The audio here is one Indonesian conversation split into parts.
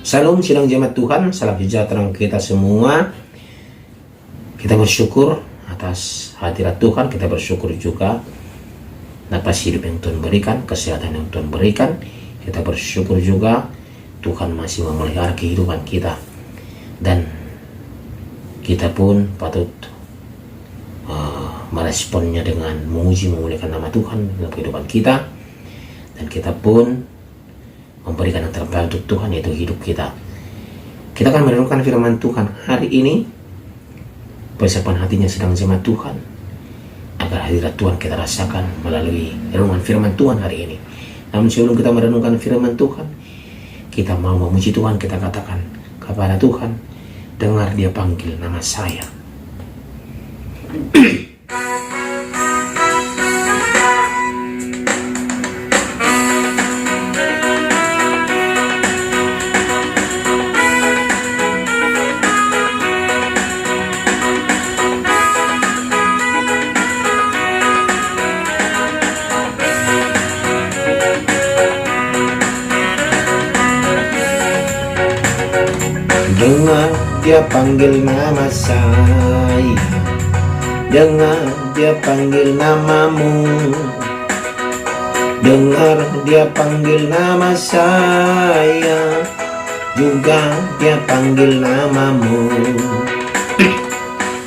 Salam sidang jemaat Tuhan, salam sejahtera kita semua. Kita bersyukur atas hadirat Tuhan, kita bersyukur juga napas hidup yang Tuhan berikan, kesehatan yang Tuhan berikan. Kita bersyukur juga Tuhan masih memelihara kehidupan kita, dan kita pun patut meresponnya dengan memuji memuliakan nama Tuhan dalam kehidupan kita, dan kita pun memberikan yang terbaik untuk Tuhan, yaitu hidup kita. Kita akan merenungkan firman Tuhan hari ini. Persiapan hatinya sedang jemaat Tuhan, agar hadirat Tuhan kita rasakan melalui renungan firman Tuhan hari ini. Namun sebelum kita merenungkan firman Tuhan, kita mau memuji Tuhan. Kita katakan kepada Tuhan, dengar Dia panggil nama saya. Dengar Dia panggil nama saya, dengar Dia panggil namamu, dengar Dia panggil nama saya, juga Dia panggil namamu.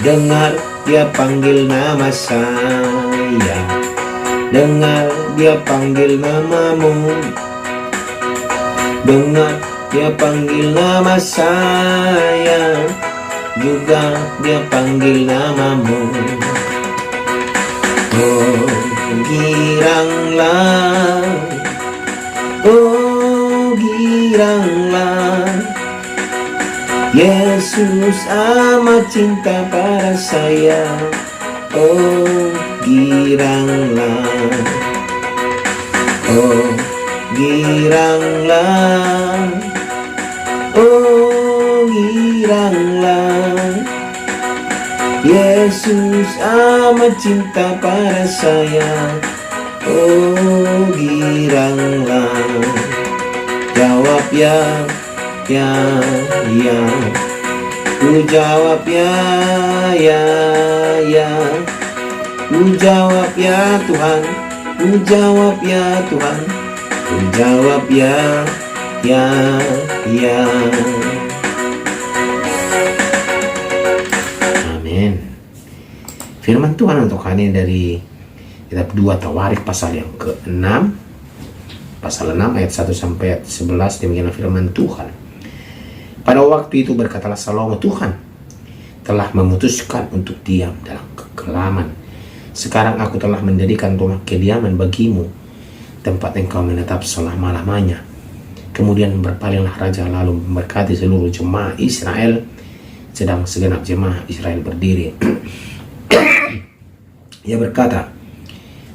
Dengar Dia panggil nama saya, dengar Dia panggil namamu, dengar Dia panggil nama saya, juga Dia panggil namamu. Oh, giranglah, oh giranglah, Yesus amat cinta pada saya. Oh, giranglah, oh giranglah, oh giranglah, Yesus amat cinta pada saya. Oh giranglah, jawab ya, ya, ya. Ku jawab ya, ya, ya. Ku jawab ya Tuhan, ku jawab ya Tuhan, ku jawab ya, ya, ya. Amin. Firman Tuhan untuk hari ini dari kitab 2 Tawarikh pasal yang ke-6, pasal 6 ayat 1 sampai ayat 11. Demikianlah firman Tuhan. Pada waktu itu berkatalah Salomo, Tuhan telah memutuskan untuk diam dalam kekelaman. Sekarang aku telah mendirikan rumah kediaman bagimu, tempat engkau menetap selama-lamanya. Kemudian berpalinglah raja lalu memberkati seluruh jemaah Israel, sedang segenap jemaah Israel berdiri. Ia berkata,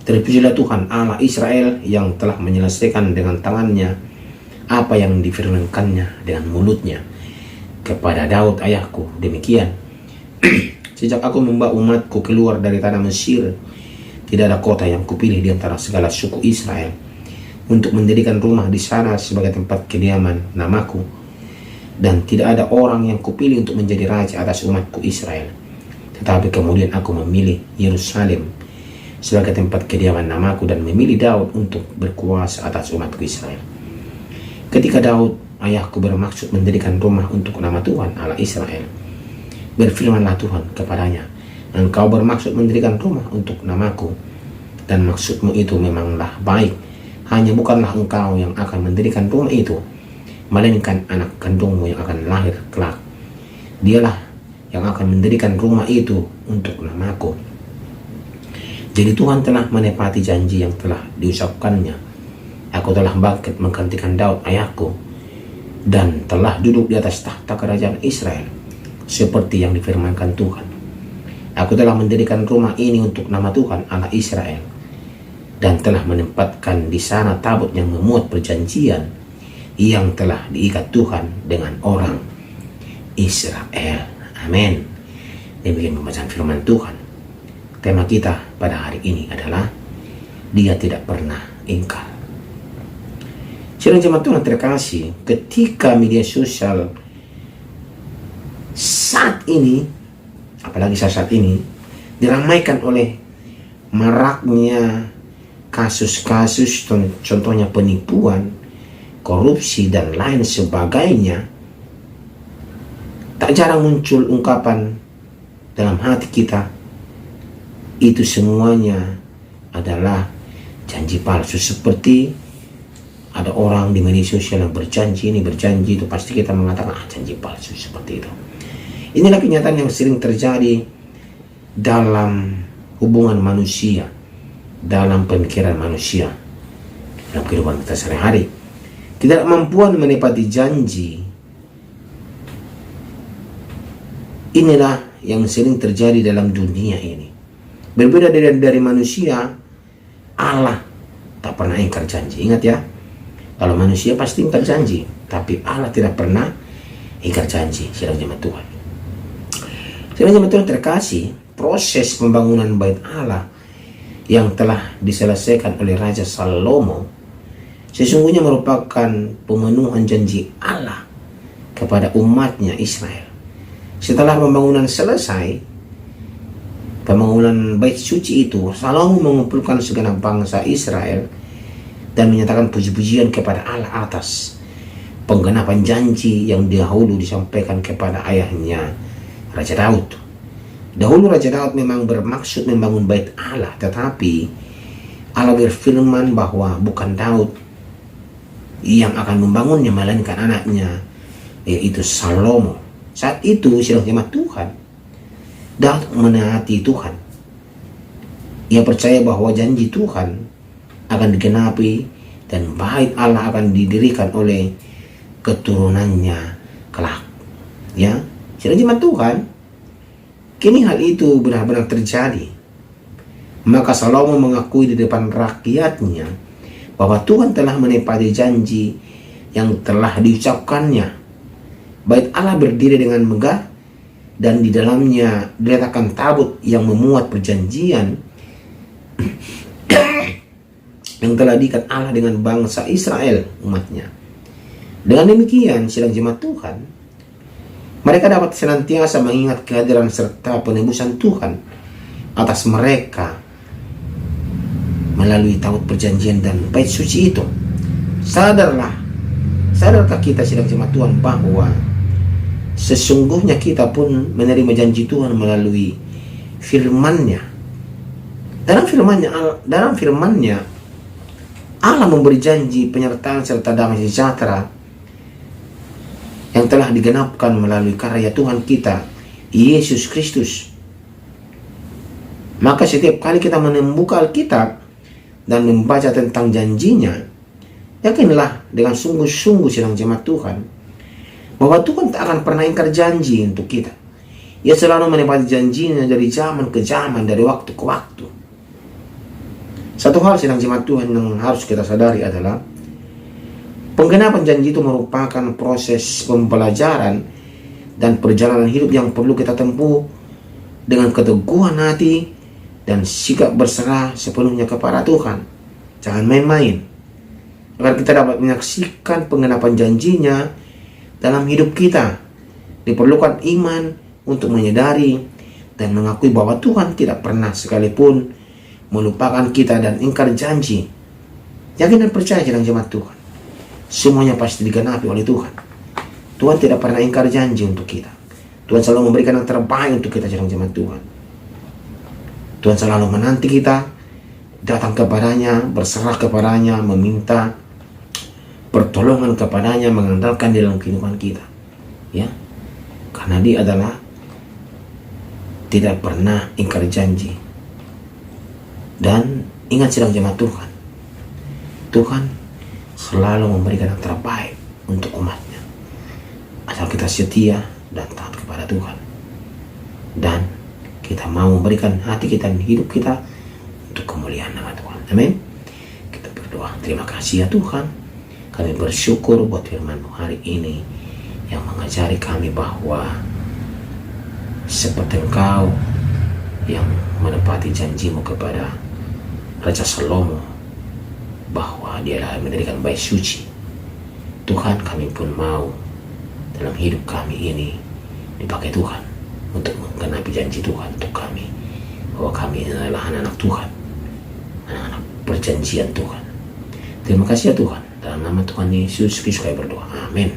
terpujilah Tuhan Allah Israel yang telah menyelesaikan dengan tangannya apa yang difirmankannya dengan mulutnya kepada Daud ayahku. Demikian, sejak aku membawa umatku keluar dari tanah Mesir, tidak ada kota yang kupilih di antara segala suku Israel untuk mendirikan rumah di sana sebagai tempat kediaman namaku, dan tidak ada orang yang kupilih untuk menjadi raja atas umatku Israel. Tetapi kemudian aku memilih Yerusalem sebagai tempat kediaman namaku, dan memilih Daud untuk berkuasa atas umatku Israel. Ketika Daud ayahku bermaksud mendirikan rumah untuk nama Tuhan Allah Israel, berfirmanlah Tuhan kepadanya, engkau bermaksud mendirikan rumah untuk namaku, dan maksudmu itu memanglah baik. Hanya bukanlah engkau yang akan mendirikan rumah itu, melainkan anak kandungmu yang akan lahir kelak. Dialah yang akan mendirikan rumah itu untuk namaku. Jadi Tuhan telah menepati janji yang telah diucapkannya. Aku telah bangkit menggantikan Daud ayahku, dan telah duduk di atas tahta kerajaan Israel, seperti yang difirmankan Tuhan. Aku telah mendirikan rumah ini untuk nama Tuhan Allah Israel, dan telah menempatkan di sana tabut yang memuat perjanjian yang telah diikat Tuhan dengan orang Israel. Amin. Demikian pembacaan firman Tuhan. Tema kita pada hari ini adalah Dia tidak pernah ingkar. Sidang jemaat Tuhan terkasih, ketika media sosial saat ini, apalagi saat ini, diramaikan oleh maraknya kasus-kasus, contohnya penipuan, korupsi, dan lain sebagainya, tak jarang muncul ungkapan dalam hati kita, itu semuanya adalah janji palsu. Seperti ada orang di media sosial yang berjanji ini, berjanji itu, pasti kita mengatakan janji palsu, seperti itu. Inilah kenyataan yang sering terjadi dalam hubungan manusia, dalam pemikiran manusia, dalam kehidupan kita sehari-hari. Ketidakmampuan menepati janji, inilah yang sering terjadi dalam dunia ini. Berbeda dari manusia, Allah tak pernah ingkar janji. Ingat ya, kalau manusia pasti ingkar janji, tapi Allah tidak pernah ingkar janji. Sidang jemaat Tuhan, sidang jemaat Tuhan terkasih, proses pembangunan bait Allah yang telah diselesaikan oleh Raja Salomo sesungguhnya merupakan pemenuhan janji Allah kepada umatnya Israel. Setelah pembangunan selesai, pembangunan bait suci itu, Salomo mengumpulkan segenap bangsa Israel dan menyatakan puji-pujian kepada Allah atas penggenapan janji yang dahulu disampaikan kepada ayahnya Raja Daud. Dahulu Raja Daud memang bermaksud membangun bait Allah, tetapi Allah berfirman bahwa bukan Daud yang akan membangunnya, melainkan anaknya, yaitu Salomo. Saat itu, sidang jemaat Tuhan, Daud menaati Tuhan. Ia percaya bahwa janji Tuhan akan digenapi dan bait Allah akan didirikan oleh keturunannya kelak. Ya, sidang jemaat Tuhan, kini hal itu benar-benar terjadi. Maka Salomo mengakui di depan rakyatnya bahwa Tuhan telah menepati janji yang telah diucapkannya. Bait Allah berdiri dengan megah dan di dalamnya diletakkan tabut yang memuat perjanjian yang telah diikat Allah dengan bangsa Israel, umatnya. Dengan demikian, sidang jemaat Tuhan, mereka dapat senantiasa mengingat kehadiran serta penebusan Tuhan atas mereka melalui tabut perjanjian dan bait suci itu. Sadarkah kita, sidang jemaat Tuhan, bahwa sesungguhnya kita pun menerima janji Tuhan melalui firman-Nya. Dalam firman-Nya, Allah memberi janji penyertaan serta damai sejahtera yang telah digenapkan melalui karya Tuhan kita, Yesus Kristus. Maka setiap kali kita membuka Alkitab dan membaca tentang janjinya, yakinlah dengan sungguh-sungguh, sidang jemaat Tuhan, bahwa Tuhan tak akan pernah ingkar janji untuk kita. Ia selalu menepati janjinya dari zaman ke zaman, dari waktu ke waktu. Satu hal, sidang jemaat Tuhan, yang harus kita sadari adalah penggenapan janji itu merupakan proses pembelajaran dan perjalanan hidup yang perlu kita tempuh dengan keteguhan hati dan sikap berserah sepenuhnya kepada Tuhan. Jangan main-main. Agar kita dapat menyaksikan penggenapan janjinya dalam hidup kita, diperlukan iman untuk menyadari dan mengakui bahwa Tuhan tidak pernah sekalipun melupakan kita dan ingkar janji. Yakin dan percaya, sidang jemaat Tuhan, semuanya pasti digenapi oleh Tuhan. Tuhan tidak pernah ingkar janji untuk kita. Tuhan selalu memberikan yang terbaik untuk kita, sidang jemaat Tuhan. Tuhan selalu menanti kita datang kepadanya, berserah kepadanya, meminta pertolongan kepadanya, mengandalkan di dalam kehidupan kita. Ya, karena Dia adalah tidak pernah ingkar janji. Dan ingat, sidang jemaat Tuhan, Tuhan selalu memberikan yang terbaik untuk umatnya, asal kita setia dan taat kepada Tuhan, dan kita mau memberikan hati kita dan hidup kita untuk kemuliaan nama Tuhan. Amin. Kita berdoa. Terima kasih ya Tuhan, kami bersyukur buat firman-Mu hari ini yang mengajari kami bahwa seperti Engkau yang menepati janji-Mu kepada Raja Salomo, bahwa Dia mendirikan bait suci Tuhan, kami pun mau dalam hidup kami ini dipakai Tuhan untuk menggenapi janji Tuhan untuk kami, bahwa kami adalah anak-anak Tuhan, anak-anak perjanjian Tuhan. Terima kasih ya Tuhan, dalam nama Tuhan Yesus Kristus kami berdoa, amin.